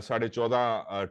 14.5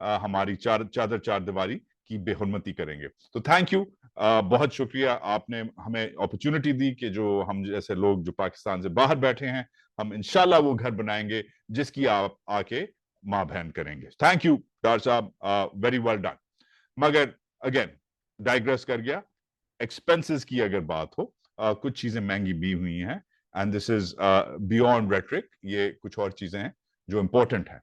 ہماری چادر چار دیواری کی بے حرمتی کریں گے. تو تھینک یو, بہت شکریہ, آپ نے ہمیں اپرچونٹی دی کہ جو ہم جیسے لوگ جو پاکستان سے باہر بیٹھے ہیں, ہم انشاءاللہ وہ گھر بنائیں گے جس کی آپ آ کے ماں بہن کریں گے. تھینک یو ڈاکٹر صاحب, ویری ویل ڈن. مگر اگین ڈائگریس کر گیا. ایکسپینسز کی اگر بات ہو, کچھ چیزیں مہنگی بھی ہوئی ہیں, and this is beyond rhetoric, یہ کچھ اور چیزیں ہیں جو امپورٹنٹ ہیں.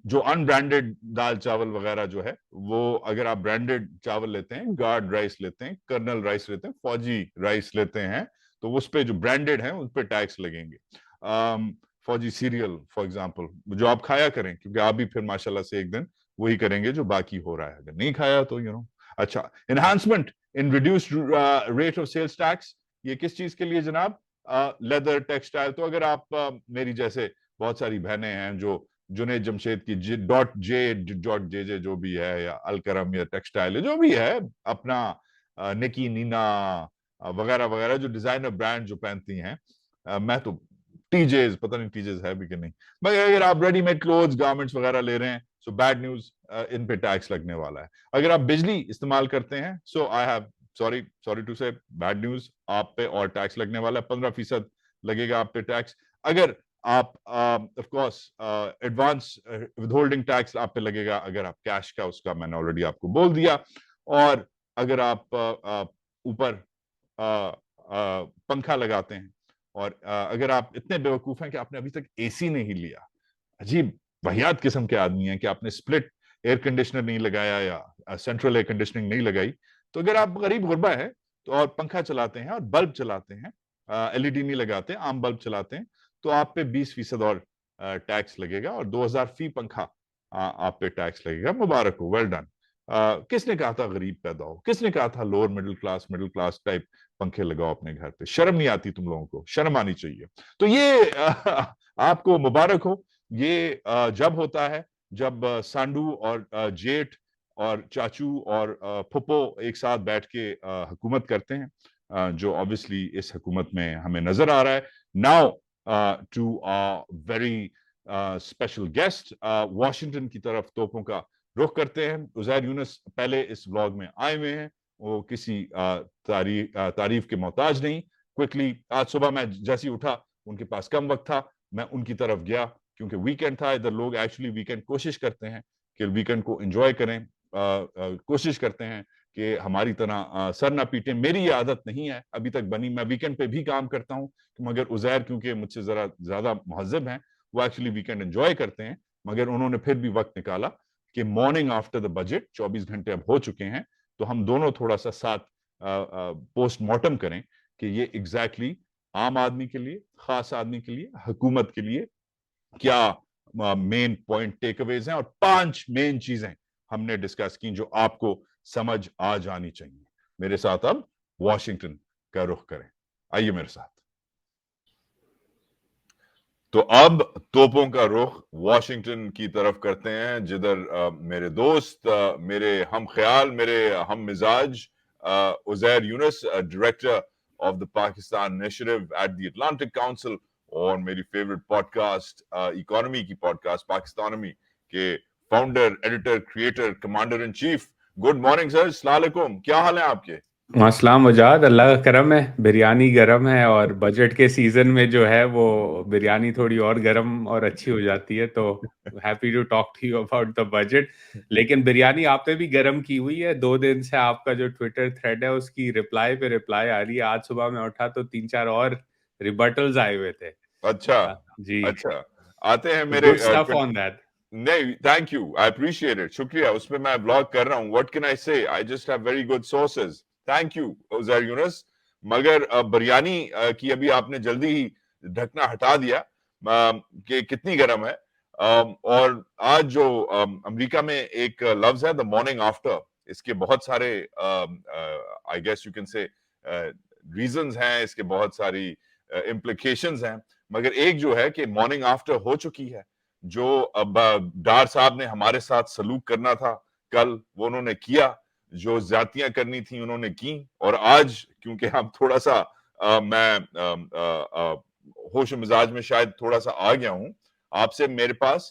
جو ان برانڈیڈ دال چاول وغیرہ جو ہے وہ اگر آپ برانڈیڈ چاول لیتے ہیں, گارڈ رائس لیتے ہیں, کرنل رائس لیتے ہیں, فوجی رائس لیتے ہیں, تو اس پہ جو برانڈیڈ ہیں ان پہ ٹیکس لگیں گے. فوجی سیریل فار ایگزامپل جو آپ کھایا کریں, کیونکہ آپ بھی پھر ماشاءاللہ سے ایک دن وہی کریں گے جو باقی ہو رہا ہے, اگر نہیں کھایا تو اچھا. Enhancement in reduced rate of sales tax, یہ کس چیز کے لیے جناب؟ Leather, textile. تو اگر آپ میری جیسے بہت ساری بہنیں ہیں جو جنید جمشید کی .jay جو بھی ہے, یا الکرم یا ٹیکسٹائل جو بھی ہے, اپنا نکی نینا وغیرہ وغیرہ جو ڈیزائنر برانڈ جو پہنتی ہیں, میں تو ٹی جیز, پتہ نہیں ٹی جیز ہے بھی کہ نہیں, مگر اگر آپ ریڈی میڈ کلوتھز گارمنٹس وغیرہ لے رہے ہیں, سو بیڈ نیوز, ان پہ ٹیکس لگنے والا ہے. اگر آپ بجلی استعمال کرتے ہیں, سو آئی ہیو سوری ٹو سے بیڈ نیوز, آپ پہ اور ٹیکس لگنے والا ہے, 15% لگے گا آپ پہ ٹیکس. اگر آپ of course advance withholding tax آپ پہ لگے گا, اگر آپ کیش کا, اس کا میں نے آلریڈی آپ کو بول دیا. اور اگر آپ اوپر پنکھا لگاتے ہیں, اور اگر آپ اتنے بیوقوف ہیں کہ آپ نے ابھی تک اے سی نہیں لیا, عجیب وحیات قسم کے آدمی ہیں کہ آپ نے سپلٹ ایئر کنڈیشنر نہیں لگایا یا سینٹرل ایئر کنڈیشننگ نہیں لگائی, تو اگر آپ غریب غربا ہے تو اور پنکھا چلاتے ہیں اور بلب چلاتے ہیں, ایل ای ڈی نہیں لگاتے, عام بلب چلاتے ہیں, تو آپ پہ 20% اور ٹیکس لگے گا, اور 2000 فی پنکھا آپ پہ ٹیکس لگے گا. مبارک ہو, ویل ڈن. کس نے کہا تھا غریب پیدا ہو؟ کس نے کہا تھا لوور مڈل کلاس ٹائپ پنکھے لگاؤ اپنے گھر پہ؟ شرم نہیں آتی تم لوگوں کو؟ شرم آنی چاہیے. تو یہ آپ کو مبارک ہو. یہ جب ہوتا ہے جب سانڈو اور جیٹ اور چاچو اور پھپھو ایک ساتھ بیٹھ کے حکومت کرتے ہیں, جو obviously اس حکومت میں ہمیں نظر آ رہا ہے. Now to a very special guest, Washington کی طرف توپوں کا رخ کرتے ہیں. عزیر یونس پہلے اس ولاگ میں آئے ہوئے ہیں, وہ کسی تعریف کے محتاج نہیں. کوئکلی, آج صبح میں جیسے ہی اٹھا, ان کے پاس کم وقت تھا, میں ان کی طرف گیا کیونکہ ویکینڈ تھا. ادھر لوگ ایکچولی ویکینڈ کوشش کرتے ہیں کہ ویکینڈ کو انجوائے کریں, کوشش کرتے ہیں کہ ہماری طرح سر نہ پیٹیں. میری یہ عادت نہیں ہے ابھی تک بنی, میں ویکینڈ پہ بھی کام کرتا ہوں, مگر عزیر کیونکہ مجھ سے ذرا زیادہ مہذب ہیں, وہ ایکچولی ویکینڈ انجوائے کرتے ہیں, مگر انہوں نے پھر بھی وقت نکالا کہ مارننگ آفٹر دا بجٹ, 24 گھنٹے اب ہو چکے ہیں, تو ہم دونوں تھوڑا سا ساتھ پوسٹ مارٹم کریں کہ یہ ایگزیکٹلی عام آدمی کے لیے, خاص آدمی کے لیے, حکومت کے لیے کیا مین پوائنٹ ٹیک اویز ہیں, اور 5 مین چیزیں ہم نے ڈسکس کی جو آپ کو سمجھ آ جانی چاہیے. میرے ساتھ اب واشنگٹن کا رخ کریں, آئیے میرے ساتھ. تو اب توپوں کا رخ واشنگٹن کی طرف کرتے ہیں, جدھر میرے دوست, میرے ہم خیال, میرے ہم مزاج Uzair Younus, director of the Pakistan initiative at the Atlantic Council, اور میری فیوریٹ پوڈ کاسٹ اکانومی کی پوڈ کاسٹ پاکستانمی کے founder, editor, creator, commander in chief. Good morning sir, السلام علیکم, کیا حال ہیں آپ کے؟ السلام وجاد, اللہ کا کرم ہے, بریانی گرم ہے, اور بجٹ کے سیزن میں جو ہے وہ بریانی تھوڑی اور گرم اور اچھی ہو جاتی ہے. تو happy to talk to you about the budget. لیکن بریانی آپ نے بھی گرم کی ہوئی ہے. 2 دن سے آپ کا جو ٹویٹر تھریڈ ہے اس کی رپلائی پہ رپلائی آ رہی ہے. آج صبح میں اٹھا تو 3-4 اور ریبٹلز آئے ہوئے تھے. اچھا جی, اچھا, آتے ہیں میرے گڈ اسٹف آن دیٹ. نہیں, thank you, I appreciate it, شکریہ. اس پہ میں بلاگ کر رہا ہوں. What can I say, I just have very good sources. Thank you Uzair Younus. مگر بریانی کی ابھی آپ نے جلدی ہی ڈھکنا ہٹا دیا کہ کتنی گرم ہے. اور آج جو امریکہ میں ایک لفظ ہے دا مارننگ آفٹر, اس کے بہت سارے I guess you can say reasons ہیں, اس کے بہت ساری امپلیکیشنز ہیں, مگر ایک جو ہے کہ مارننگ آفٹر ہو چکی ہے. جو اب ڈار صاحب نے ہمارے ساتھ سلوک کرنا تھا کل, وہ انہوں نے کیا, جو زیادتیاں کرنی تھیں انہوں نے کی. اور آج کیونکہ ہم تھوڑا سا میں ہوش و مزاج میں شاید تھوڑا سا آ گیا ہوں, آپ سے میرے پاس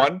1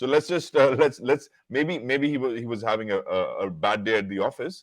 So let's just let's maybe he was having a bad day at the office.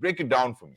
Break it down for me.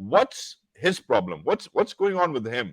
What's his problem? What's going on with him?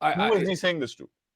Who is he saying this to?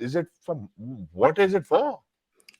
Is it for what is it for?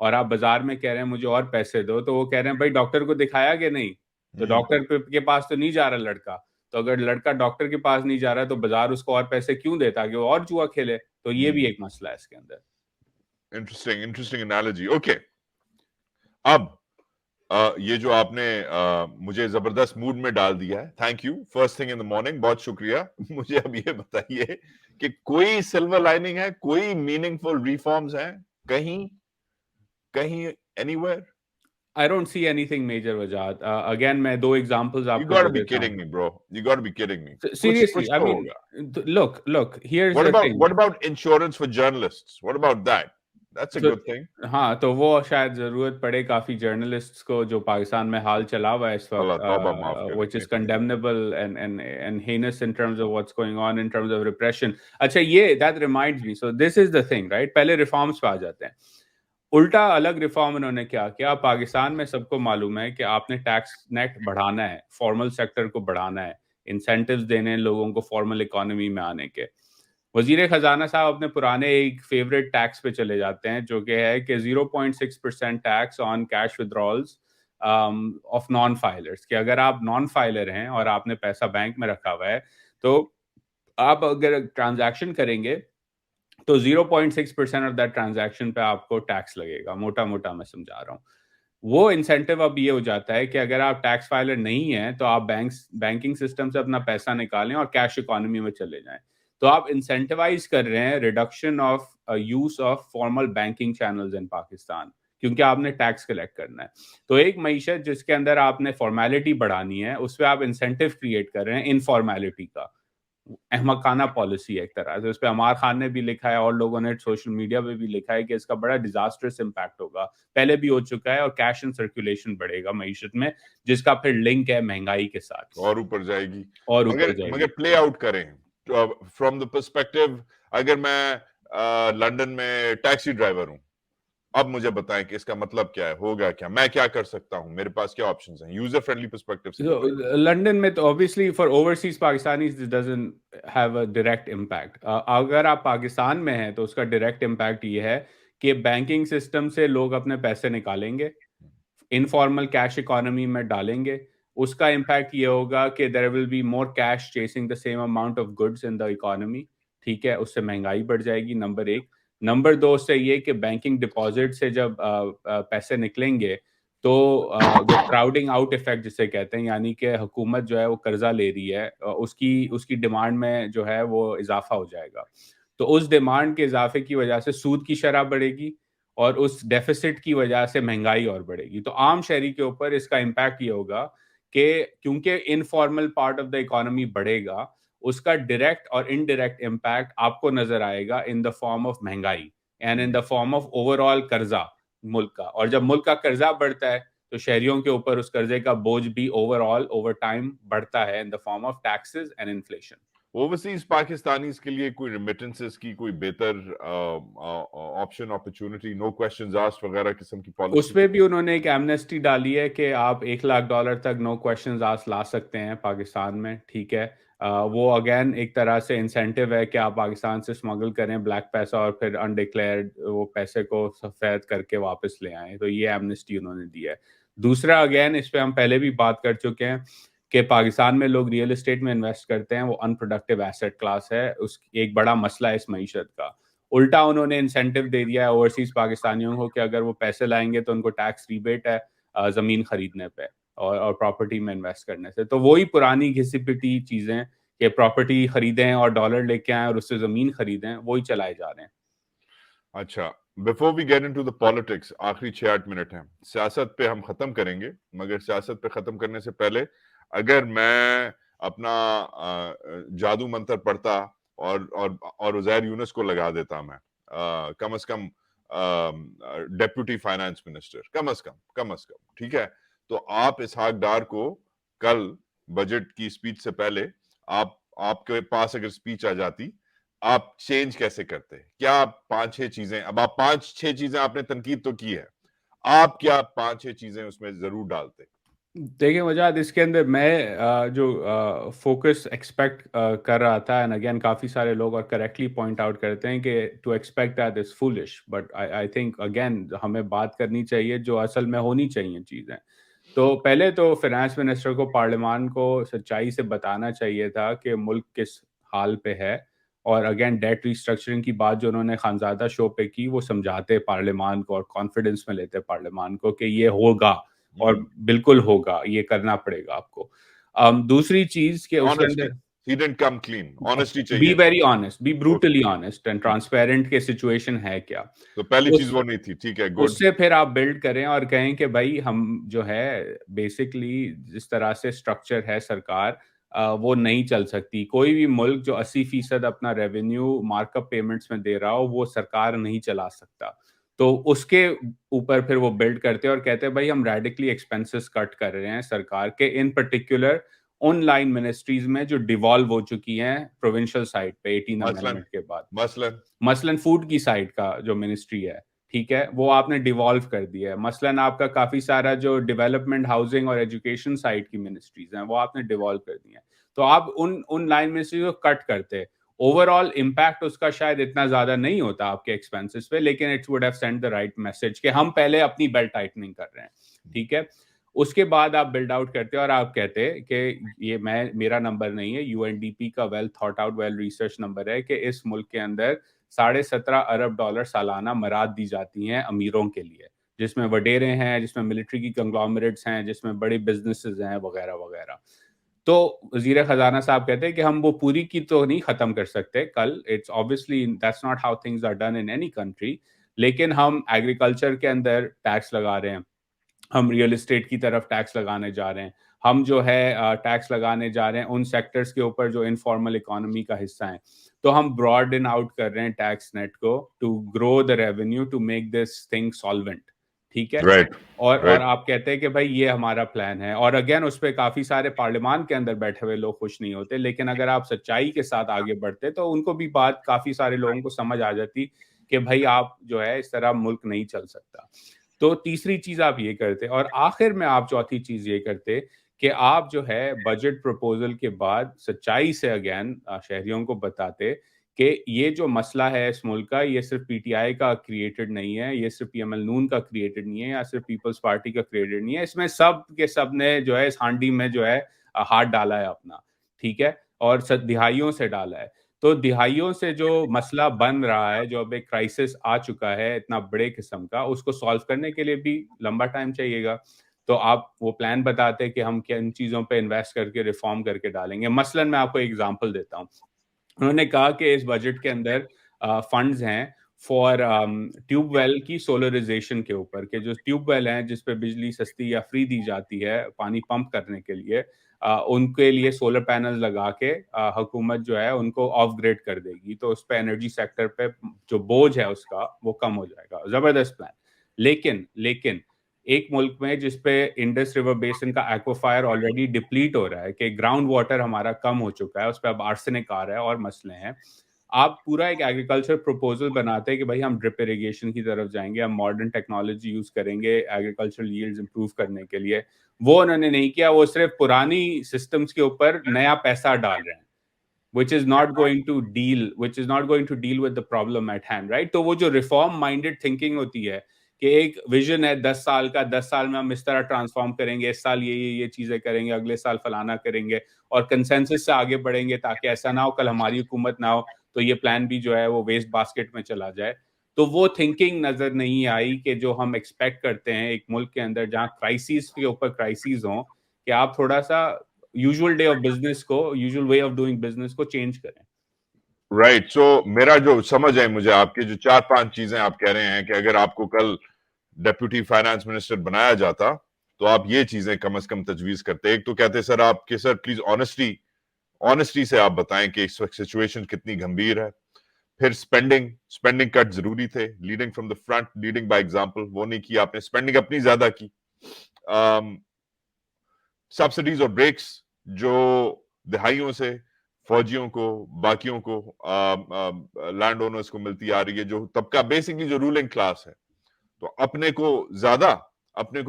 اور آپ بازار میں کہہ رہے ہیں مجھے اور پیسے دو, تو وہ کہہ رہے ہیں بھائی ڈاکٹر کو دکھایا کہ نہیں, تو ڈاکٹر کے پاس تو نہیں جا رہا لڑکا, تو اگر لڑکا ڈاکٹر کے پاس نہیں جا رہا تو بازار اس کو اور پیسے کیوں دیتا کہ وہ اور جوا کھیلے. تو یہ بھی ایک مسئلہ ہے اس کے اندر. Interesting analogy. اوکے, اب یہ جو آپ نے مجھے زبردست موڈ میں ڈال دیا ہے, thank you, first thing in the morning, بہت شکریہ. مجھے اب یہ بتائیے کہ کوئی سلور لائننگ ہے, کوئی میننگ فل ریفارمز ہیں کہیں any where? I don't see anything major, Wajad. Again, میں دو examples You آپ کو gotta دے be دیتا ہوں. kidding me, bro. You gotta be kidding me. Seriously, کچھ I تو mean, ہوگا. look, here's What the about thing. what about insurance for journalists? What about that? That's a So, good thing. ہاں, تو وہ شاید ضرورت پڑے کافی جرنلسٹس کو جو پاکستان میں حال چلا ہوا ہے اس اللہ وقت, توبہ معاف کرے. which is condemnable and heinous in terms of what's going on in terms of repression. اچھا, یہ that reminds me. So this is the thing, right? پہلے ریفارمز پہ آ جاتے ہیں. الٹا الگ ریفارم انہوں نے کیا کیا. پاکستان میں سب کو معلوم ہے کہ آپ نے ٹیکس نیٹ بڑھانا ہے, فارمل سیکٹر کو بڑھانا ہے, انسینٹیوز دینے ہیں لوگوں کو فارمل اکانومی میں آنے کے. وزیر خزانہ صاحب اپنے پرانے ایک فیوریٹ ٹیکس پہ چلے جاتے ہیں جو کہ ہے کہ 0.6% tax on cash withdrawals of non filers, کہ اگر آپ نان فائلر ہیں اور آپ نے پیسہ بینک میں رکھا ہوا ہے تو آپ اگر ٹرانزیکشن کریں گے تو 0.6% آف دیٹ ٹرانزیکشن پہ آپ کو ٹیکس لگے گا. موٹا موٹا میں سمجھا رہا ہوں. وہ انسینٹیو اب یہ ہو جاتا ہے کہ اگر آپ ٹیکس فائلر نہیں ہیں تو آپ بینکنگ سسٹم سے اپنا پیسہ نکالیں اور کیش اکانومی میں چلے جائیں. تو آپ انسینٹیوائز کر رہے ہیں reduction of use of formal banking channels in Pakistan, کیونکہ آپ نے ٹیکس کلیکٹ کرنا ہے. تو ایک معیشت جس کے اندر آپ نے فارمیلٹی بڑھانی ہے اس پہ آپ انسینٹیو کریٹ کر رہے ہیں انفارمیلٹی کا. احمقانہ پالیسی ہے ایک طرح سے. اس پہ عمار خان نے بھی لکھا ہے اور لوگوں نے سوشل میڈیا پہ بھی لکھا ہے کہ اس کا بڑا ڈیزاسٹرس امپیکٹ ہوگا, پہلے بھی ہو چکا ہے, اور کیش اینڈ سرکولیشن بڑھے گا معیشت میں جس کا پھر لنک ہے مہنگائی کے ساتھ, اور اوپر جائے گی. اور اوپر جائے گی. مگر پلے آؤٹ کریں فرام دا پرسپیکٹو, اگر میں لنڈن میں ٹیکسی ڈرائیور ہوں, اب مجھے بتائیں کہ اس کا مطلب کیا ہے, ہوگا کیا, میں کیا کر سکتا ہوں, میرے پاس کیا آپشنز ہیں, یوزر فرینڈلی پرسپیکٹو سے بتائیں. لنڈن میں تو obviously for overseas Pakistanis this doesn't have a direct impact. اگر آپ پاکستان میں ہیں تو اس کا ڈائریکٹ امپیکٹ یہ ہے کہ بینکنگ سسٹم سے لوگ اپنے پیسے نکالیں گے, انفارمل کیش اکانومی میں ڈالیں گے. اس کا امپیکٹ یہ ہوگا کہ there will be more cash chasing the same amount of goods in the economy. ٹھیک ہے, اس سے مہنگائی بڑھ جائے گی, نمبر ایک. نمبر دو سے یہ کہ بینکنگ ڈپازٹ سے جب پیسے نکلیں گے تو وہ کراؤڈنگ آؤٹ افیکٹ جسے کہتے ہیں, یعنی کہ حکومت جو ہے وہ قرضہ لے رہی ہے, اس کی ڈیمانڈ میں جو ہے وہ اضافہ ہو جائے گا. تو اس ڈیمانڈ کے اضافے کی وجہ سے سود کی شرح بڑھے گی اور اس ڈیفیسٹ کی وجہ سے مہنگائی اور بڑھے گی. تو عام شہری کے اوپر اس کا امپیکٹ یہ ہوگا کہ کیونکہ informal part of the economy بڑھے گا, اس کا ڈائریکٹ اور انڈائریکٹ امپیکٹ آپ کو نظر آئے گا ان دا فارم آف مہنگائی and in the form of over all قرضہ ملک کا. اور جب ملک کا قرضہ بڑھتا ہے تو شہریوں کے اوپر اس قرضے کا بوجھ بھی اوور آل اوور ٹائم بڑھتا ہے in the form of taxes and inflation. Overseas Pakistanis کے لیے کوئی ریمیٹنسز کی کوئی بہتر option, opportunity, no questions asked وغیرہ قسم کی پالیسی؟ اس پہ بھی انہوں نے ایک ایمنیسٹی ڈالی ہے کہ آپ $1,00,000 تک نو کوسچنز آسکڈ لا سکتے ہیں پاکستان میں. ٹھیک ہے, وہ اگین ایک طرح سے انسینٹیو ہے کہ آپ پاکستان سے اسمگل کریں بلیک پیسہ اور پھر انڈکلیئرڈ وہ پیسے کو سفید کر کے واپس لے آئیں. تو یہ ایمنیسٹی انہوں نے دی ہے. دوسرا اگین اس پہ ہم پہلے بھی بات کر چکے ہیں کہ پاکستان میں لوگ ریئل اسٹیٹ میں انویسٹ کرتے ہیں, وہ ان پروڈکٹیو ایسٹ کلاس ہے, اس ایک بڑا مسئلہ ہے اس معیشت کا. الٹا انہوں نے انسینٹیو دے دیا ہے اوورسیز پاکستانیوں کو کہ اگر وہ پیسے لائیں گے تو ان کو ٹیکس ریبیٹ ہے زمین خریدنے پہ اور پراپرٹی میں انویسٹ کرنے سے. تو وہی پرانی گھسی پٹی چیزیں کہ پراپرٹی خریدیں اور ڈالر لے کے آئیں اور اس سے زمین خریدیں, وہی چلائے جا رہے ہیں. اچھا, before we get into the politics, آخری 6-8 منٹ ہیں, سیاست پہ ہم ختم کریں گے, مگر سیاست پہ ختم کرنے سے پہلے اگر میں اپنا جادو منتر پڑھتا اور عزیر یونس کو لگا دیتا, میں کم از کم ڈیپوٹی فائنانس منسٹر, کم از کم, ٹھیک ہے, تو آپ اسحاق ڈار کو کل بجٹ کی سپیچ سے پہلے آپ کے پاس اگر سپیچ آ جاتی, آپ چینج کیسے کرتے؟ کیا 5-6 چیزیں, اب آپ 5-6 چیزیں, آپ نے تنقید تو کی ہے, آپ کیا 5-6 چیزیں اس میں ضرور ڈالتے؟ دیکھیں وجاد، اس کے اندر میں جو فوکس ایکسپیکٹ کر رہا تھا، اینڈ اگین کافی سارے لوگ اور کریکٹلی پوائنٹ آؤٹ کرتے ہیں کہ to expect that is foolish, but I think again ہمیں بات کرنی چاہیے جو اصل میں ہونی چاہیے چیزیں. تو پہلے تو فائنانس منسٹر کو پارلیمان کو سچائی سے بتانا چاہیے تھا کہ ملک کس حال پہ ہے، اور اگین ڈیٹ ریسٹرکچرنگ کی بات جو انہوں نے خانزادہ شو پہ کی، وہ سمجھاتے پارلیمان کو اور کانفیڈنس میں لیتے پارلیمان کو کہ یہ ہوگا اور بالکل ہوگا، یہ کرنا پڑے گا آپ کو. دوسری چیز کہ اس کے honesty. اندر He didn't come clean. Honesty بی چاہیے تھی. ویری آنےسٹ، بی Okay. Brutally honest and transparent کہ سچویشن ہے کیا. تو پہلی چیز اس وہ نہیں تھی. ٹھیک ہے، اس گڈ. سے پھر آپ بلڈ کریں اور کہیں کہ بھائی ہم جو ہے بیسکلی جس طرح سے اسٹرکچر ہے سرکار، وہ نہیں چل سکتی. کوئی بھی ملک جو 80% اپنا ریونیو مارک اپ پیمنٹس میں دے رہا ہو، وہ سرکار نہیں چلا سکتا. تو اس کے اوپر پھر وہ بلڈ کرتے اور کہتے ہیں بھائی ہم ریڈیکلی ایکسپینسز کٹ کر رہے ہیں سرکار کے، in particular on line ministries میں جو ڈیوالو ہو چکی ہیں پروونشل سائٹ پہ 18 مثلاً امینڈمنٹ کے بعد. مثلاً فوڈ کی سائٹ کا جو منسٹری ہے، ٹھیک ہے، وہ آپ نے ڈیوالو کر دیا ہے. مثلاً آپ کا کافی سارا جو ڈیولپمنٹ، ہاؤسنگ اور ایجوکیشن سائٹ کی منسٹریز ہیں، وہ آپ نے ڈیوالو کر دی ہیں. تو آپ ان لائن منسٹریز کو کٹ کرتے، اوور آل امپیکٹ اس کا شاید اتنا زیادہ نہیں ہوتا آپ کے ایکسپینسز پہ، لیکن it would have send the right message کہ ہم پہلے اپنی بیلٹ ٹائٹننگ کر رہے ہیں. ٹھیک ہے، اس کے بعد آپ بلڈ آؤٹ کرتے اور آپ کہتے کہ یہ میرا نمبر نہیں ہے، UNDP کا well thought out well research number ہے کہ اس ملک کے اندر $17.5 ارب سالانہ مراد دی جاتی ہیں امیروں کے لیے، جس میں وڈیرے ہیں، جس میں ملٹری کی کنگلومریٹس ہیں، جس میں بڑے بزنسز ہیں وغیرہ وغیرہ. تو وزیر خزانہ صاحب کہتے ہیں کہ ہم وہ پوری کی تو نہیں ختم کر سکتے کل، it's obviously that's not how things are done in any country، لیکن ہم ایگریکلچر کے اندر ٹیکس لگا رہے ہیں، ہم ریئل اسٹیٹ کی طرف ٹیکس لگانے جا رہے ہیں، ہم جو ہے ٹیکس لگانے جا رہے ہیں ان سیکٹرز کے اوپر جو انفارمل اکانومی کا حصہ ہیں. تو ہم براڈن آؤٹ کر رہے ہیں ٹیکس نیٹ کو to grow the revenue to make this thing solvent. ٹھیک ہے، رائٹ اور رائٹ. آپ کہتے ہیں کہ بھائی یہ ہمارا پلان ہے، اور اگین اس پہ کافی سارے پارلیمان کے اندر بیٹھے ہوئے لوگ خوش نہیں ہوتے، لیکن اگر آپ سچائی کے ساتھ آگے بڑھتے تو ان کو بھی بات کافی سارے لوگوں کو سمجھ آ جاتی کہ بھائی آپ جو ہے اس طرح ملک نہیں چل سکتا. تو تیسری چیز آپ یہ کرتے، اور آخر میں آپ چوتھی چیز یہ کرتے کہ آپ جو ہے بجٹ پروپوزل کے بعد سچائی سے اگین شہریوں کو بتاتے کہ یہ جو مسئلہ ہے اس ملک کا، یہ صرف پی ٹی آئی کا کریٹڈ نہیں ہے، یہ صرف پی ایم ایل نون کا کریٹڈ نہیں ہے، یا صرف پیپلز پارٹی کا کریٹڈ نہیں ہے، اس میں سب کے سب نے جو ہے اس ہانڈی میں جو ہے ہاتھ ڈالا ہے اپنا. ٹھیک ہے، اور دہائیوں سے ڈالا ہے. تو دہائیوں سے جو مسئلہ بن رہا ہے، جو اب ایک کرائسس آ چکا ہے اتنا بڑے قسم کا، اس کو سالو کرنے کے لیے بھی لمبا ٹائم چاہیے گا. تو آپ وہ پلان بتاتے کہ ہم کن چیزوں پہ انویسٹ کر کے ریفارم کر کے ڈالیں گے. مثلاً میں آپ کو ایگزامپل دیتا ہوں. انہوں نے کہا کہ اس بجٹ کے اندر فنڈز ہیں فار ٹیوب ویل کی سولرائزیشن کے اوپر، کہ جو ٹیوب ویل ہیں جس پہ بجلی سستی یا فری دی جاتی ہے پانی پمپ کرنے کے لیے، ان کے لیے سولر پینل لگا کے حکومت جو ہے ان کو آف گریڈ کر دے گی. تو اس پہ انرجی سیکٹر پہ جو بوجھ ہے اس کا وہ کم ہو جائے گا. زبردست پلان. لیکن ایک ملک میں جس پہ انڈس ریور بیسن کا ایکوفائر آلریڈی ڈپلیٹ ہو رہا ہے، کہ گراؤنڈ واٹر ہمارا کم ہو چکا ہے، اس پہ اب آرسینک آ رہا ہے اور مسئلے ہیں، آپ پورا ایک ایگریکلچر پروپوزل بناتے ہیں کہ بھائی ہم ڈرپ اریگیشن کی طرف جائیں گے، ہم ماڈرن ٹیکنالوجی یوز کریں گے ایگریکلچرل ییلڈز امپروو کرنے کے لیے. وہ انہوں نے نہیں کیا، وہ صرف پرانی سسٹمز کے اوپر نیا پیسہ ڈال رہے ہیں which is not going to deal with the problem at hand, right? تو وہ جو ریفارم مائنڈیڈ تھنکنگ ہوتی ہے کہ ایک ویژن ہے 10 سال کا، 10 سال میں ہم اس طرح ٹرانسفارم کریں گے، اس سال یہ چیزیں کریں گے، اگلے سال فلانا کریں گے، اور کنسنسس سے آگے بڑھیں گے تاکہ ایسا نہ ہو کل ہماری حکومت نہ ہو تو یہ پلان بھی جو ہے وہ ویسٹ باسکٹ میں چلا جائے. تو وہ تھنکنگ نظر نہیں آئی کہ جو ہم ایکسپیکٹ کرتے ہیں ایک ملک کے اندر جہاں کرائسس کے اوپر کرائسس ہوں، کہ آپ تھوڑا سا یوزول ڈے آف بزنس کو، usual way of doing business کو چینج کریں. رائٹ. سو میرا جو سمجھ ہے مجھے آپ کی جو 4-5 چیزیں آپ کہہ رہے ہیں کہ اگر آپ کو کل ڈیپوٹی فائنانس منسٹر بنایا جاتا تو آپ یہ چیزیں کم از کم تجویز کرتے. ایک تو کہتے سر آپ کہ سر پلیز آنےسٹی سے آپ بتائیں کہ اس وقت سچویشن کتنی گمبھیر ہے. پھر سپینڈنگ کٹ ضروری تھے، leading from the front, leading by example, وہ نہیں کی آپ نے، سپینڈنگ اپنی زیادہ کی. سبسڈیز اور بریکس جو دہائیوں سے فوجیوں کو، باقیوں کو، لینڈ اونرز کو ملتی آ رہی ہے، جو طبقہ بیسکلی جو رولنگ کلاس ہے، تو اپنے کو